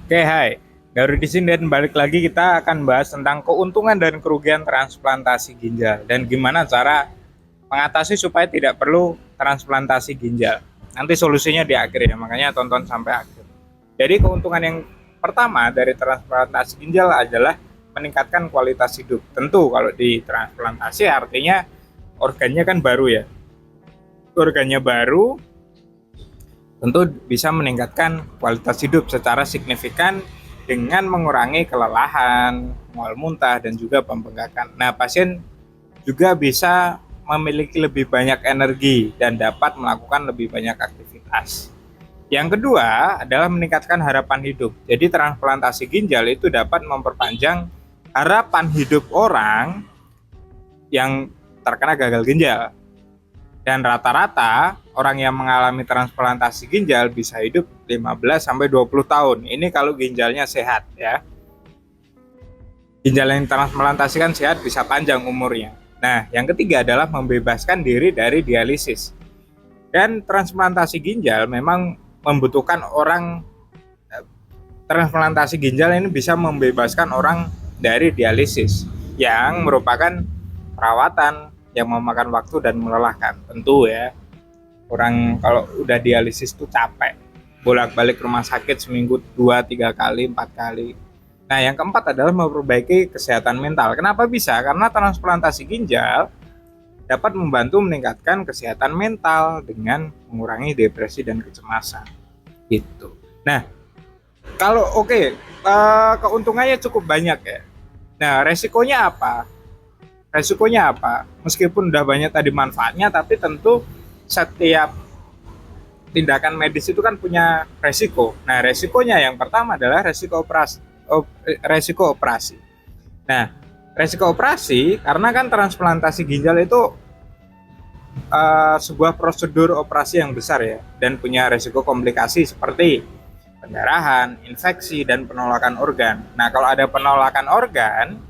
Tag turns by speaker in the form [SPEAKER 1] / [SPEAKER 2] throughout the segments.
[SPEAKER 1] Oke, hai. Dari di sini dan balik lagi kita akan bahas tentang keuntungan dan kerugian transplantasi ginjal dan gimana cara mengatasi supaya tidak perlu transplantasi ginjal. Nanti solusinya di akhir ya, makanya tonton sampai akhir. Jadi keuntungan yang pertama dari transplantasi ginjal adalah meningkatkan kualitas hidup. Tentu kalau di transplantasi artinya organnya kan baru ya. Organnya baru tentu bisa meningkatkan kualitas hidup secara signifikan dengan mengurangi kelelahan, mual muntah, dan juga pembengkakan. Nah, pasien juga bisa memiliki lebih banyak energi dan dapat melakukan lebih banyak aktivitas. Yang kedua adalah meningkatkan harapan hidup. Jadi transplantasi ginjal itu dapat memperpanjang harapan hidup orang yang terkena gagal ginjal. Dan rata-rata orang yang mengalami transplantasi ginjal bisa hidup 15 sampai 20 tahun. Ini kalau ginjalnya sehat ya. Ginjal yang transplantasi kan sehat bisa panjang umurnya. Nah, yang ketiga adalah membebaskan diri dari dialisis. Dan transplantasi ginjal memang membutuhkan orang transplantasi ginjal ini bisa membebaskan orang dari dialisis yang merupakan perawatan yang memakan waktu dan melelahkan. Tentu ya, orang kalau udah dialisis tuh capek, bolak-balik rumah sakit seminggu 2, 3 kali, 4 kali. Nah, yang keempat adalah memperbaiki kesehatan mental. Kenapa bisa? Karena transplantasi ginjal dapat membantu meningkatkan kesehatan mental dengan mengurangi depresi dan kecemasan gitu. Nah, kalau keuntungannya cukup banyak ya. Nah, resikonya apa? Meskipun udah banyak tadi manfaatnya, tapi tentu setiap tindakan medis itu kan punya resiko. Nah, resikonya yang pertama adalah resiko operasi. Nah, resiko operasi karena kan transplantasi ginjal itu sebuah prosedur operasi yang besar ya dan punya resiko komplikasi seperti pendarahan, infeksi, dan penolakan organ. Nah, kalau ada penolakan organ,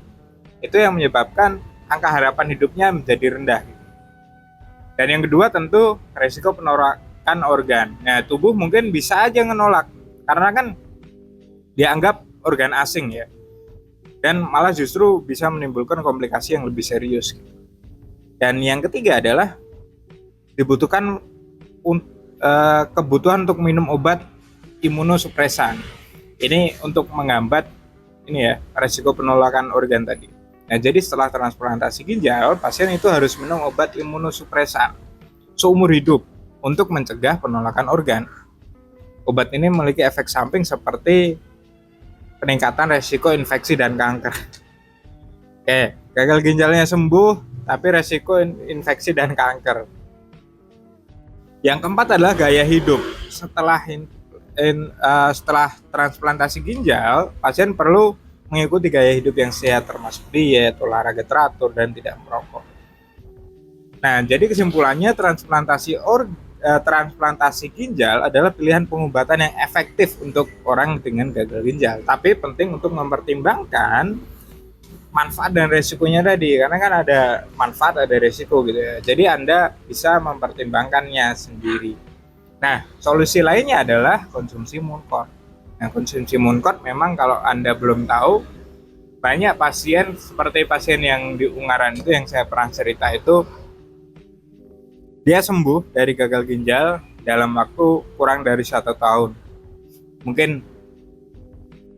[SPEAKER 1] itu yang menyebabkan angka harapan hidupnya menjadi rendah. Dan yang kedua tentu resiko penolakan organ. Nah, tubuh mungkin bisa aja menolak karena kan dianggap organ asing ya. Dan malah justru bisa menimbulkan komplikasi yang lebih serius. Dan yang ketiga adalah dibutuhkan kebutuhan untuk minum obat imunosupresan. Ini untuk menghambat ini ya resiko penolakan organ tadi. Nah, jadi setelah transplantasi ginjal, pasien itu harus minum obat imunosupresan seumur hidup untuk mencegah penolakan organ. Obat ini memiliki efek samping seperti peningkatan resiko infeksi dan kanker. Gagal ginjalnya sembuh, tapi resiko infeksi dan kanker. Yang keempat adalah gaya hidup. Setelah transplantasi ginjal, pasien perlu mengikuti gaya hidup yang sehat termasuk diet, olahraga teratur, dan tidak merokok. Nah, jadi kesimpulannya transplantasi ginjal adalah pilihan pengobatan yang efektif untuk orang dengan gagal ginjal. Tapi penting untuk mempertimbangkan manfaat dan resikonya tadi, karena kan ada manfaat ada resiko gitu ya. Jadi Anda bisa mempertimbangkannya sendiri. Nah, solusi lainnya adalah konsumsi Mooncort. Nah, konsumsi Mooncort memang kalau Anda belum tahu, banyak pasien seperti pasien yang di Ungaran itu yang saya pernah cerita itu, dia sembuh dari gagal ginjal dalam waktu kurang dari 1 tahun. Mungkin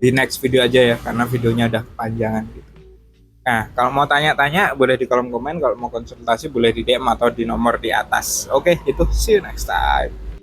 [SPEAKER 1] di next video aja ya, karena videonya udah kepanjangan gitu. Nah, kalau mau tanya-tanya boleh di kolom komen, kalau mau konsultasi boleh di DM atau di nomor di atas. Oke, itu see you next time.